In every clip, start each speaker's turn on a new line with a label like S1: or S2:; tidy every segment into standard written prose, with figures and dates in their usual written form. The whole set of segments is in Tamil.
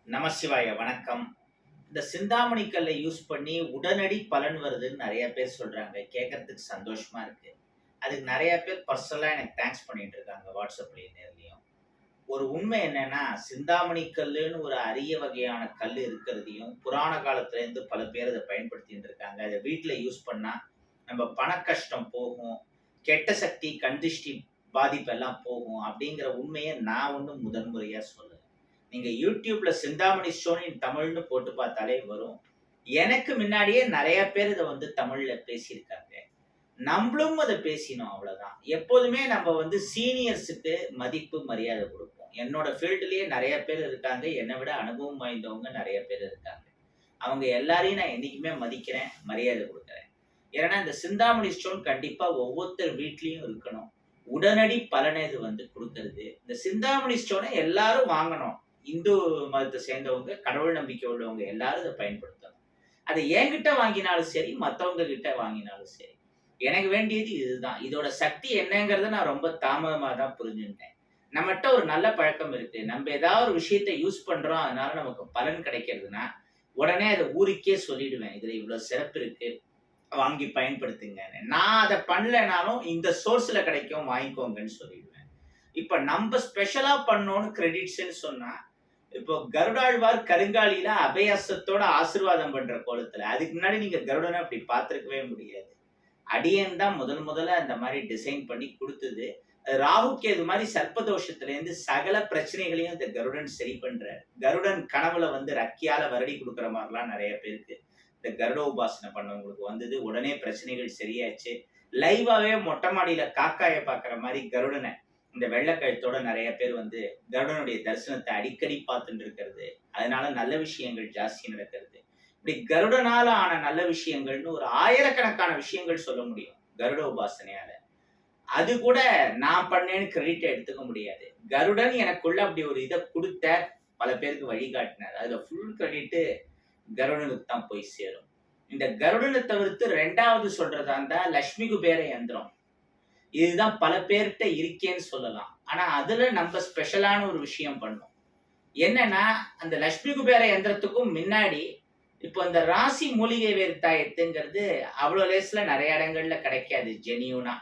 S1: நமசிவாய வணக்கம். இந்த சிந்தாமணி கல்லை யூஸ் பண்ணி உடனடி பலன் வருதுன்னு நெறைய பேர் சொல்றாங்க. கேட்கறதுக்கு சந்தோஷமா இருக்கு. அதுக்கு நெறைய பேர் பர்சனலா எனக்கு தேங்க்ஸ் பண்ணிட்டு இருக்காங்க. WhatsAppலயும் நேர்லயும். ஒரு உண்மை என்னன்னா, சிந்தாமணி கல்லுன்னு ஒரு அரிய வகையான கல் இருக்கிறதையும், புராண காலத்துலேருந்து பல பேர் அத பயன்படுத்திட்டு இருக்காங்க. அத வீட்ல யூஸ் பண்ணா, நம்ம பண கஷ்டம் போகும், கெட்ட சக்தி, கண் திருஷ்டி பாதிப்பெல்லாம் போகும் அப்படிங்கிற உண்மைய நான் முதன் முறையா சொல்றேன். நீங்க YouTubeல சிந்தாமணி ஸ்டோன் இன் தமிழ்ன்னு போட்டு பார்த்தாலே வரும். எனக்கு முன்னாடியே நெறைய பேர் இத தமிழ்ல பேசியிருக்காங்க. நம்பளும் அத பேசினோம் அவ்வளவுதான். எப்போதுமே நம்ம சீனியர்ஸுக்கு மதிப்பு, மரியாதை குடுப்போம். என்னோட ஃபீல்டுலயே நெறைய பேர் இருக்காங்க. என்ன விட அனுபவம் வாய்ந்தவங்க நெறைய பேர் இருக்காங்க. அவங்க எல்லாரையும் நான் என்னைக்குமே மதிக்கிறேன், மரியாதை குடுக்குறேன். ஏன்னா, இந்த சிந்தாமணி ஸ்டோன் கண்டிப்பா ஒவ்வொருத்தர் வீட்லயும் இருக்கணும். உடனடி பலனை இது குடுக்குறது. இந்த சிந்தாமணி ஸ்டோன எல்லாரும் வாங்கணும். இந்து மதத்தை சேர்ந்தவங்க, கடவுள் நம்பிக்கை உள்ளவங்க எல்லாரும் இத பயன்படுத்தணும். அத என்கிட்ட வாங்கினாலும் சரி, மத்தவங்க கிட்ட வாங்கினாலும் சரி. எனக்கு வேண்டியது இதுதான். இதோட சக்தி என்னங்கிறத நான் ரொம்ப தாமதமா தான் புரிஞ்சுகிட்டேன். நம்மட்ட ஒரு நல்ல பழக்கம் இருக்கு. நம்ம ஏதாவது ஒரு விஷயத்த யூஸ் பண்றோம், அதனால நமக்கு பலன் கிடைக்கிறதுன்னா, உடனே அத ஊருக்கே சொல்லிடுவேன். இதுல இவ்வளவு சிறப்பு இருக்கு. வாங்கி பயன்படுத்துங்கன்னு. நான் அத பண்ணலனாலும் இந்த சோர்ஸ்ல கிடைக்கும் வாங்கிக்கோங்கன்னு சொல்லிடுவேன். இப்ப நம்ம ஸ்பெஷலா பண்ணோம்னு கிரெடிட்ஸ்ன்னு சொன்னா, இப்போ கருடாழ்வார் கருங்காலியில அபயஹஸ்தத்தோட ஆசீர்வாதம் பண்ற கோலத்துல, அதுக்கு முன்னாடி நீங்க கருடன அப்படி பார்த்திருக்கவே முடியாது. அடியேன் தான் முதல்ல அந்த மாரி டிசைன் பண்ணி குடுத்தது. ராகு கேது மாரி சர்ப்பதோஷத்திலேருந்து சகல பிரச்சனைகளையும் இந்த கருடன் சரி பண்றாரு. கருடன் கனவுல ரக்கியால வருடி குடுக்குற மாரிலாம் நெறைய பேருக்கு இந்த கருட உபாசனை பண்ணவங்களுக்கு வந்தது. உடனே பிரச்சனைகள் சரியாச்சு. லைவாவே மொட்டை மாடியில காக்காய பார்க்குற மாரி கருடன இந்த வெள்ளை கழுத்தோட நெறைய பேர் கருடனுடைய தரிசனத்த அடிக்கடி பார்த்துட்டு இருக்கிறது. அதனால நல்ல விஷயங்கள் ஜாஸ்தி நடக்கிறது. இப்படி கருடனால ஆன நல்ல விஷயங்கள்னு ஒரு ஆயிரக்கணக்கான விஷயங்கள் சொல்ல முடியும் கருட உபாசனையால. அது கூட நான் பண்ணேன்னு கிரெடிட் எடுத்துக்க முடியாது. கருடன் எனக்குள்ள அப்படி ஒரு இத குடுத்தார். பல பேருக்கு வழிகாட்டினார். அதுல ஃபுல் கிரெடிட் கருடனுக்கு தான் போய் சேரும். இந்த கருடனை தவிர்த்து 2வது சொல்றதா இருந்தா லட்சுமி குபேர யந்திரம். இதுதான் பல பேர்கிட்ட இருக்கேன்னு சொல்லலாம். ஆனா அதுல நம்ம ஸ்பெஷலான ஒரு விஷயம் பண்ணோம். என்னன்னா, அந்த லட்சுமி குபேர யந்திரத்துக்கும் முன்னாடி இப்போ இந்த ராசி மூலிகை வேர் தாயத்துங்கிறது அவ்வளோ லேஸ்ல நெறைய இடங்கள்ல கிடைக்காது ஜெனியூனா.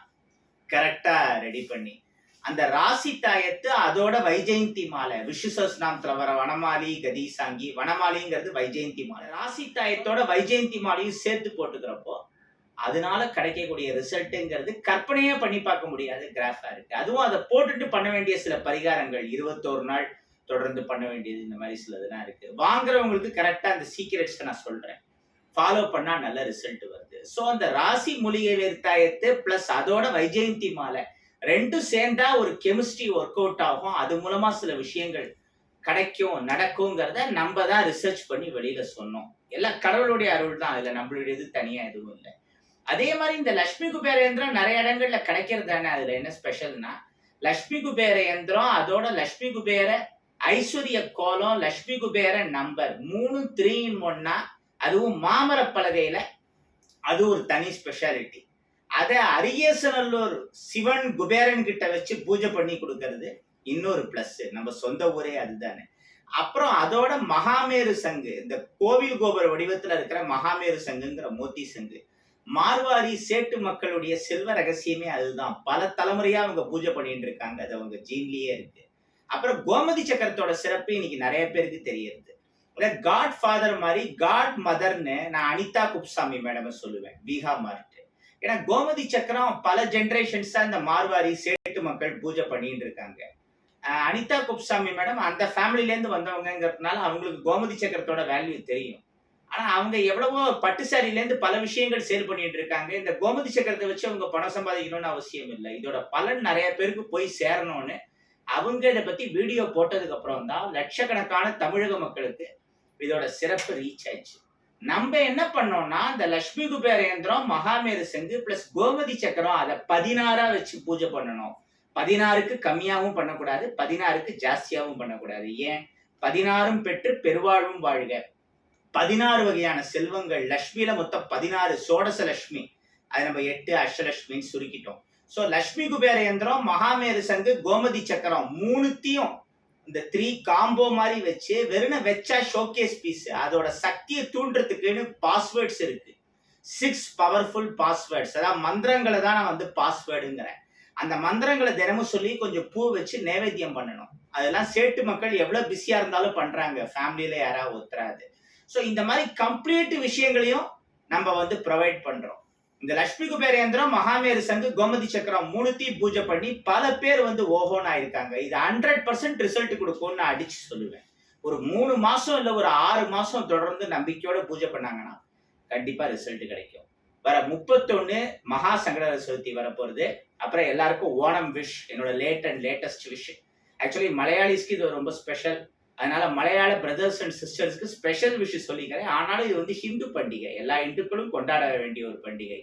S1: கரெக்ட்டா ரெடி பண்ணி. அந்த ராசி தாயத்து அதோட வைஜெயந்தி மாலை. விஷ்ணு சஹஸ்ரநாமத்துல வர வனமாலி, கதிசாங்கி. வனமாலிங்கிறது வைஜெயந்தி மாலை. ராசி தாயத்தோட வைஜெயந்தி மாலையும் சேர்த்து போட்டுக்கிறப்போ, அதனால கிடைக்கக்கூடிய ரிசல்ட்ங்கிறது கற்பனையே பண்ணி பார்க்க முடியாத கிராஃபா இருக்கு. அதுவும் அத போட்டுட்டு பண்ண வேண்டிய சில பரிகாரங்கள் 21 நாள் தொடர்ந்து பண்ண வேண்டியது இந்த மாரி சிலதெல்லாம் இருக்கு. வாங்குறவங்களுக்கு கரெக்ட்டா அந்த சீக்ரெட்ஸ நான் சொல்றேன். ஃபாலோ பண்ணா நல்ல ரிசல்ட் வருது. சோ அந்த ராசி மூலிகை வேர்த்தாயத்து பிளஸ் அதோட வைஜெயந்தி மாலை 2ம் சேர்ந்தா ஒரு கெமிஸ்ட்ரி ஒர்க் அவுட் ஆகும். அது மூலமா சில விஷயங்கள் கிடைக்கும், நடக்குங்கிறத நம்ம தான் ரிசர்ச் பண்ணி வெளியில சொன்னோம். எல்லாம் கடவுளுடைய அருள் தான். அதுல நம்மளுடையது தனியா எதுவும் இல்ல. அதே மாதிரி இந்த லட்சுமி குபேர யந்திரம் நிறைய இடங்கள்ல கிடைக்கிறது தானே. அதுல என்ன ஸ்பெஷல்னா, லட்சுமி குபேர யந்திரம் அதோட லட்சுமி குபேர ஐஸ்வர்ய கோலம், லட்சுமி குபேர நம்பர் 3 3 இன் 1 அதுவும் மாமர பலகையில அது ஒரு தனி ஸ்பெஷாலிட்டி. அத அரியசநல்லூர் சிவன் குபேரன் கிட்ட வச்சு பூஜை பண்ணி கொடுக்கறது இன்னொரு பிளஸ். நம்ம சொந்த ஊரே அதுதானே. அப்புறம் அதோட மகாமேரு சங்கு, இந்த கோவில் கோபுர வடிவத்துல இருக்கிற மகாமேரு சங்குங்கிற மோத்தி சங்கு. மார்வாரி சேட்டு மக்களுடைய செல்வ ரகசியமே அதுதான். பல தலைமுறையா அவங்க பூஜை பண்ணிட்டு இருக்காங்க. அது அவங்க ஜீன்லயே இருக்கு. அப்புறம் கோமதி சக்கரத்தோட சிறப்பு இன்னைக்கு நிறைய பேருக்கு தெரியுது. காட் ஃபாதர் மாதிரி காட் மதர்ன்னு நான் அனிதா குப்சாமி மேடம் சொல்லுவேன். பீகா மார்ட். ஏன்னா கோமதி சக்கரம் பல ஜெனரேஷன்ஸா இந்த மார்வாரி சேட்டு மக்கள் பூஜை பண்ணிட்டு இருக்காங்க. அனிதா குப்சாமி மேடம் அந்த ஃபேமிலில இருந்து வந்தவங்கிறதுனால அவங்களுக்கு கோமதி சக்கரத்தோட வேல்யூ தெரியும். ஆனா அவங்க எவ்வளவோ பட்டு சாரில இருந்து பல விஷயங்கள் சேல் பண்ணிட்டு இருக்காங்க. இந்த கோமதி சக்கரத்தை வச்சு அவங்க பணம் சம்பாதிக்கணும்னு அவசியம் இல்லை. இதோட பலன் நிறைய பேருக்கு போய் சேரணும்னு அவங்க இதை பத்தி வீடியோ போட்டதுக்கு அப்புறம் தான் லட்சக்கணக்கான தமிழக மக்களுக்கு இதோட சிறப்பு ரீச் ஆயிடுச்சு. நம்ம என்ன பண்ணோம்னா, இந்த லட்சுமி குபேர யந்திரம், மகாமேரு சங்கு பிளஸ் கோமதி சக்கரம் அதை 16 வச்சு பூஜை பண்ணணும். 16க்கு கம்மியாவும் பண்ணக்கூடாது, 16க்கு ஜாஸ்தியாவும் பண்ணக்கூடாது. ஏன்? 16ம் பெற்று பெருவாழ்வும் வாழ்க. 16 வகையான செல்வங்கள். லட்சுமியில மொத்தம் 16 சோடச லட்சுமி. அது நம்ம 8 அஷ்டலட்சுமின்னு சுருக்கிட்டோம். சோ லட்சுமி குபேர யந்திரம், மகாமேரு சங்கு, கோமதி சக்கரம் 3த்தையும் இந்த 3 காம்போ மாதிரி வச்சு வெறும் வச்சா ஷோகேஸ் பீஸ். அதோட சக்தியை தூண்டுறதுக்குன்னு பாஸ்வேர்ட்ஸ் இருக்கு. 6 பவர்ஃபுல் பாஸ்வேர்ட்ஸ். அதாவது மந்திரங்களை தான் நான் வந்து பாஸ்வேர்டுங்கிறேன். அந்த மந்திரங்களை தினமும் சொல்லி கொஞ்சம் பூ வச்சு நைவேத்தியம் பண்ணணும். அதெல்லாம் சேட்டு மக்கள் எவ்வளவு பிஸியா இருந்தாலும் பண்றாங்க. ஃபேமிலியில யாராவது ஒத்துறாது. ஸோ இந்த மாதிரி கம்ப்ளீட் விஷயங்களையும் நம்ம வந்து ப்ரொவைட் பண்றோம். இந்த லட்சுமி குபேர யந்திரம், மகாமேரு சங்கு, கோமதி சக்கரம் மூணுத்தையும் பூஜை பண்ணி பல பேர் வந்து ஓஹோன்னு ஆயிருக்காங்க. இது 100% ரிசல்ட் கொடுக்கும்னு நான் அடிச்சு சொல்லுவேன். ஒரு 3 மாசம் இல்ல ஒரு 6 மாசம் தொடர்ந்து நம்பிக்கையோட பூஜை பண்ணாங்கன்னா கண்டிப்பா ரிசல்ட் கிடைக்கும். வர 31 மகா சங்கடஹர சதுர்த்தி வரப்போறது. அப்புறம் எல்லாருக்கும் ஓணம் விஷ். என்னோட லேட்டஸ்ட் விஷ். ஆக்சுவலி மலையாளிஸ்க்கு இது ரொம்ப ஸ்பெஷல். அதனால மலையாள பிரதர்ஸ் அண்ட் சிஸ்டர்ஸ்க்கு ஸ்பெஷல் விஷ் சொல்லிக்கிறேன். ஆனாலும் இது வந்து ஹிந்து பண்டிகை. எல்லா இந்துக்களும் கொண்டாட வேண்டிய ஒரு பண்டிகை.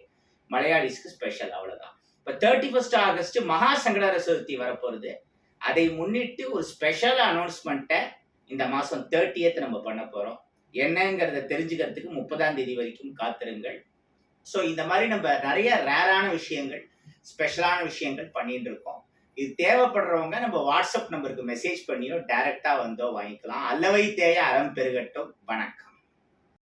S1: மலையாளிஸ்க்கு ஸ்பெஷல், அவ்வளவுதான். இப்ப 31 ஆகஸ்ட் மகா சங்கடஹர சதுர்த்தி வரப்போறது. அதை முன்னிட்டு ஒரு ஸ்பெஷல் அனௌன்ஸ்மெண்ட்டை இந்த மாசம் 30th நம்ம பண்ண போறோம். என்னங்கிறத தெரிஞ்சுக்கிறதுக்கு 30ஆம் தேதி வரைக்கும் காத்திருங்கள். ஸோ இந்த மாதிரி நம்ம நிறைய ரேரான விஷயங்கள், ஸ்பெஷலான விஷயங்கள் பண்ணிட்டு இருக்கோம். இது தேவைப்படுறவங்க நம்ம வாட்ஸ்அப் நம்பருக்கு மெசேஜ் பண்ணியோ டைரக்டா வந்தோ வாங்கிக்கலாம். அல்லவை தேய அறம் பெருகட்டும். வணக்கம்.